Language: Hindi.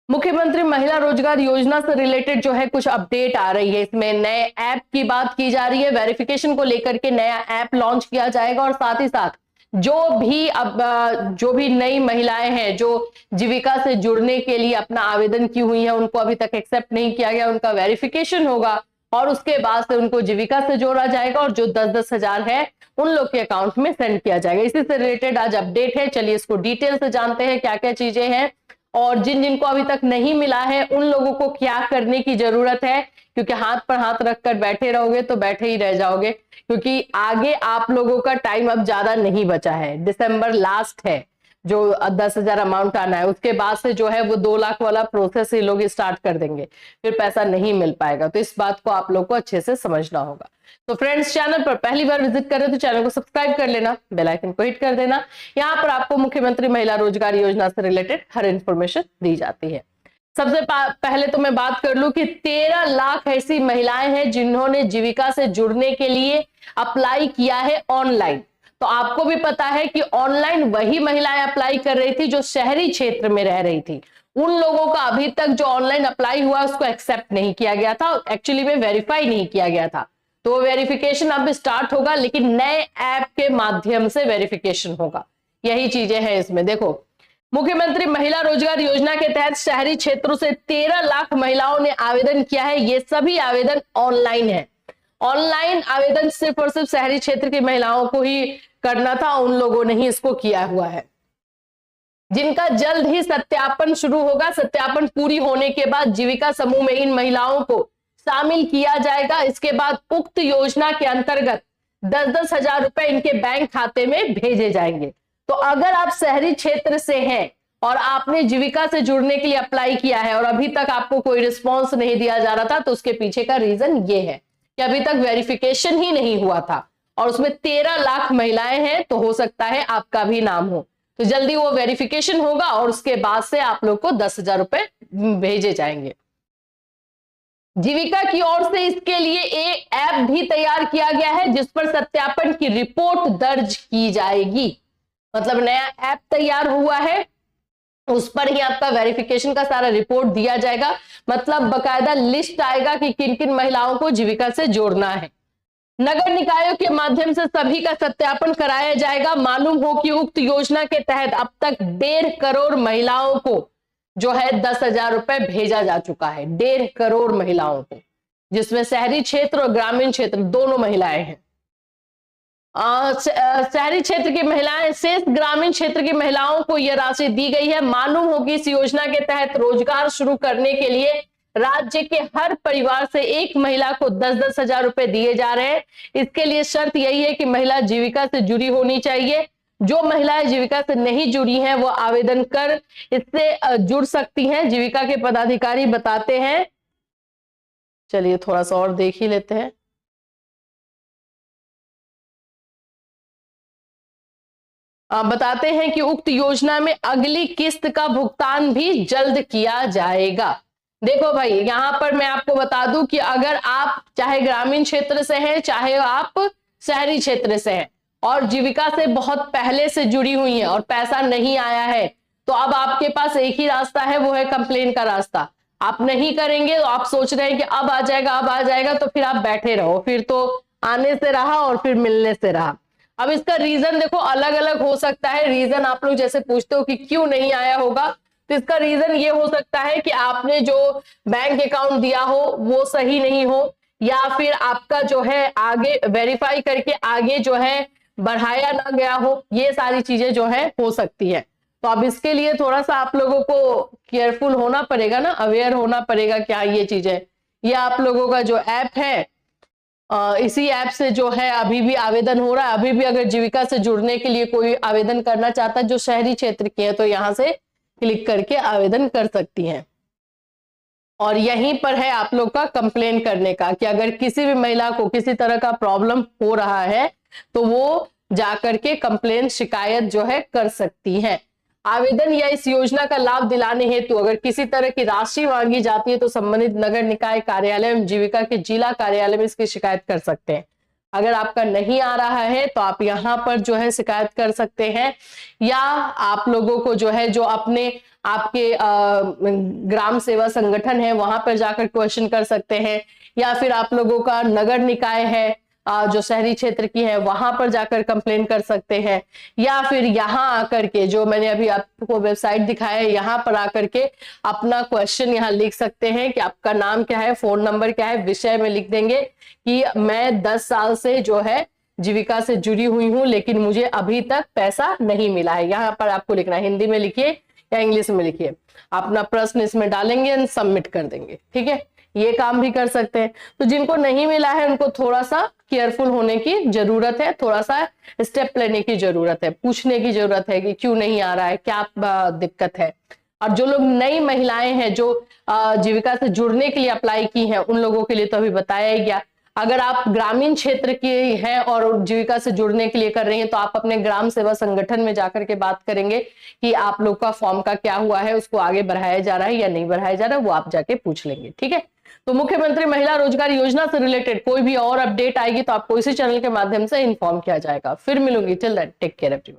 मुख्यमंत्री महिला रोजगार योजना से रिलेटेड जो है कुछ अपडेट आ रही है। इसमें नए ऐप की बात की जा रही है। वेरिफिकेशन को लेकर के नया ऐप लॉन्च किया जाएगा और साथ ही साथ जो भी नई महिलाएं हैं जो जीविका से जुड़ने के लिए अपना आवेदन की हुई है, उनको अभी तक एक्सेप्ट नहीं किया गया, उनका वेरिफिकेशन होगा और उसके बाद से उनको जीविका से जोड़ा जाएगा और जो 10-10 हजार है उन लोग के अकाउंट में सेंड किया जाएगा। इसी से रिलेटेड आज अपडेट है। चलिए इसको डिटेल से जानते हैं क्या क्या चीजें हैं और जिन जिनको अभी तक नहीं मिला है उन लोगों को क्या करने की जरूरत है, क्योंकि हाथ पर हाथ रखकर बैठे रहोगे तो बैठे ही रह जाओगे, क्योंकि आगे आप लोगों का टाइम अब ज्यादा नहीं बचा है। दिसंबर लास्ट है जो 10,000 अमाउंट आना है, उसके बाद से जो है वो 2 लाख वाला प्रोसेस ही लोग स्टार्ट कर देंगे, फिर पैसा नहीं मिल पाएगा। तो इस बात को आप लोग को अच्छे से समझना होगा। तो फ्रेंड्स, चैनल पर पहली बार विजिट कर रहे तो चैनल को सब्सक्राइब कर लेना, बेल आइकन को हिट कर देना। यहाँ पर आपको मुख्यमंत्री महिला रोजगार योजना से रिलेटेड हर इंफॉर्मेशन दी जाती है। सबसे पहले तो मैं बात कर लूं कि 13 लाख ऐसी महिलाएं हैं जिन्होंने जीविका से जुड़ने के लिए अप्लाई किया है ऑनलाइन। तो आपको भी पता है कि ऑनलाइन वही महिलाएं अप्लाई कर रही थी जो शहरी क्षेत्र में रह रही थी। उन लोगों का अभी तक जो ऑनलाइन अप्लाई हुआ उसको एक्सेप्ट नहीं किया गया था, एक्चुअली में वेरीफाई नहीं किया गया था। तो वेरिफिकेशन अब स्टार्ट होगा, लेकिन नए ऐप के माध्यम से वेरिफिकेशन होगा। यही चीजें हैं इसमें। देखो, मुख्यमंत्री महिला रोजगार योजना के तहत शहरी क्षेत्रों से 13 लाख महिलाओं ने आवेदन किया है। ये सभी आवेदन ऑनलाइन है। ऑनलाइन आवेदन सिर्फ और सिर्फ शहरी क्षेत्र की महिलाओं को ही करना था, उन लोगों ने ही इसको किया हुआ है, जिनका जल्द ही सत्यापन शुरू होगा। सत्यापन पूरी होने के बाद जीविका समूह में इन महिलाओं को शामिल किया जाएगा। इसके बाद उक्त योजना के अंतर्गत 10-10 हजार रुपए इनके बैंक खाते में भेजे जाएंगे। तो अगर आप शहरी क्षेत्र से हैं और आपने जीविका से जुड़ने के लिए अप्लाई किया है और अभी तक आपको कोई रिस्पॉन्स नहीं दिया जा रहा था, तो उसके पीछे का रीजन ये है कि अभी तक वेरिफिकेशन ही नहीं हुआ था और उसमें 13 लाख महिलाएं हैं, तो हो सकता है आपका भी नाम हो। तो जल्दी वो वेरिफिकेशन होगा और उसके बाद से आप लोग को 10,000 रुपए भेजे जाएंगे। जीविका की ओर से इसके लिए एक ऐप भी तैयार किया गया है जिस पर सत्यापन की रिपोर्ट दर्ज की जाएगी। मतलब नया ऐप तैयार हुआ है, उस पर ही आपका वेरिफिकेशन का सारा रिपोर्ट दिया जाएगा। मतलब बकायदा लिस्ट आएगा कि किन किन महिलाओं को जीविका से जोड़ना है। नगर निकायों के माध्यम से सभी का सत्यापन कराया जाएगा। मालूम हो कि उक्त योजना के तहत अब तक 1.5 करोड़ महिलाओं को जो है 10,000 रुपए भेजा जा चुका है। 1.5 करोड़ महिलाओं को, जिसमें शहरी क्षेत्र और ग्रामीण क्षेत्र दोनों महिलाएं हैं। शहरी क्षेत्र की महिलाएं, शेष ग्रामीण क्षेत्र की महिलाओं को यह राशि दी गई है। मालूम हो कि इस योजना के तहत रोजगार शुरू करने के लिए राज्य के हर परिवार से एक महिला को 10-10 हजार रुपए दिए जा रहे हैं। इसके लिए शर्त यही है कि महिला जीविका से जुड़ी होनी चाहिए। जो महिलाएं जीविका से नहीं जुड़ी हैं वो आवेदन कर इससे जुड़ सकती हैं, जीविका के पदाधिकारी बताते हैं। चलिए थोड़ा सा और देख ही लेते हैं। बताते हैं कि उक्त योजना में अगली किस्त का भुगतान भी जल्द किया जाएगा। देखो भाई, यहां पर मैं आपको बता दूं कि अगर आप चाहे ग्रामीण क्षेत्र से हैं चाहे आप शहरी क्षेत्र से हैं और जीविका से बहुत पहले से जुड़ी हुई हैं और पैसा नहीं आया है, तो अब आपके पास एक ही रास्ता है, वो है कंप्लेन का रास्ता। आप नहीं करेंगे तो आप सोच रहे हैं कि अब आ जाएगा अब आ जाएगा, तो फिर आप बैठे रहो, फिर तो आने से रहा और फिर मिलने से रहा। अब इसका रीजन देखो अलग अलग हो सकता है। रीजन आप लोग जैसे पूछते हो कि क्यों नहीं आया होगा, तो इसका रीजन ये हो सकता है कि आपने जो बैंक अकाउंट दिया हो वो सही नहीं हो, या फिर आपका जो है आगे वेरीफाई करके आगे जो है बढ़ाया ना गया हो। ये सारी चीजें जो है हो सकती है। तो अब इसके लिए थोड़ा सा आप लोगों को केयरफुल होना पड़ेगा ना, अवेयर होना पड़ेगा क्या ये चीजें। ये आप लोगों का जो ऐप है, इसी ऐप से जो है अभी भी आवेदन हो रहा है। अभी भी अगर जीविका से जुड़ने के लिए कोई आवेदन करना चाहता है जो शहरी क्षेत्र की है, तो यहाँ से क्लिक करके आवेदन कर सकती हैं। और यहीं पर है आप लोग का कंप्लेन करने का कि अगर किसी भी महिला को किसी तरह का प्रॉब्लम हो रहा है तो वो जाकर के कंप्लेन शिकायत जो है कर सकती है। आवेदन या इस योजना का लाभ दिलाने हेतु अगर किसी तरह की राशि मांगी जाती है तो संबंधित नगर निकाय कार्यालय एवं जीविका के जिला कार्यालय में इसकी शिकायत कर सकते हैं। अगर आपका नहीं आ रहा है तो आप यहाँ पर जो है शिकायत कर सकते हैं, या आप लोगों को जो है जो अपने आपके ग्राम सेवा संगठन है वहां पर जाकर क्वेश्चन कर सकते हैं, या फिर आप लोगों का नगर निकाय है जो शहरी क्षेत्र की है वहां पर जाकर कंप्लेन कर सकते हैं, या फिर यहाँ आकर के जो मैंने अभी आपको वेबसाइट दिखाया है यहाँ पर आकर के अपना क्वेश्चन यहाँ लिख सकते हैं कि आपका नाम क्या है, फोन नंबर क्या है, विषय में लिख देंगे कि मैं 10 साल से जो है जीविका से जुड़ी हुई हूं लेकिन मुझे अभी तक पैसा नहीं मिला है। यहाँ पर आपको लिखना है, हिंदी में लिखिए या इंग्लिश में लिखिए, अपना प्रश्न इसमें डालेंगे एंड सबमिट कर देंगे। ठीक है, ये काम भी कर सकते हैं। तो जिनको नहीं मिला है उनको थोड़ा सा केयरफुल होने की जरूरत है, थोड़ा सा स्टेप लेने की जरूरत है, पूछने की जरूरत है कि क्यों नहीं आ रहा है, क्या दिक्कत है। और जो लोग नई महिलाएं हैं जो जीविका से जुड़ने के लिए अप्लाई की हैं उन लोगों के लिए तो अभी बताया ही गया। अगर आप ग्रामीण क्षेत्र के हैं और जीविका से जुड़ने के लिए कर रही हैं तो आप अपने ग्राम सेवा संगठन में जाकर के बात करेंगे कि आप लोग का फॉर्म का क्या हुआ है, उसको आगे बढ़ाया जा रहा है या नहीं बढ़ाया जा रहा है, वो आप जाके पूछ लेंगे। ठीक है, तो मुख्यमंत्री महिला रोजगार योजना से रिलेटेड कोई भी और अपडेट आएगी तो आपको इसी चैनल के माध्यम से इन्फॉर्म किया जाएगा। फिर मिलूंगी, till then take care everyone.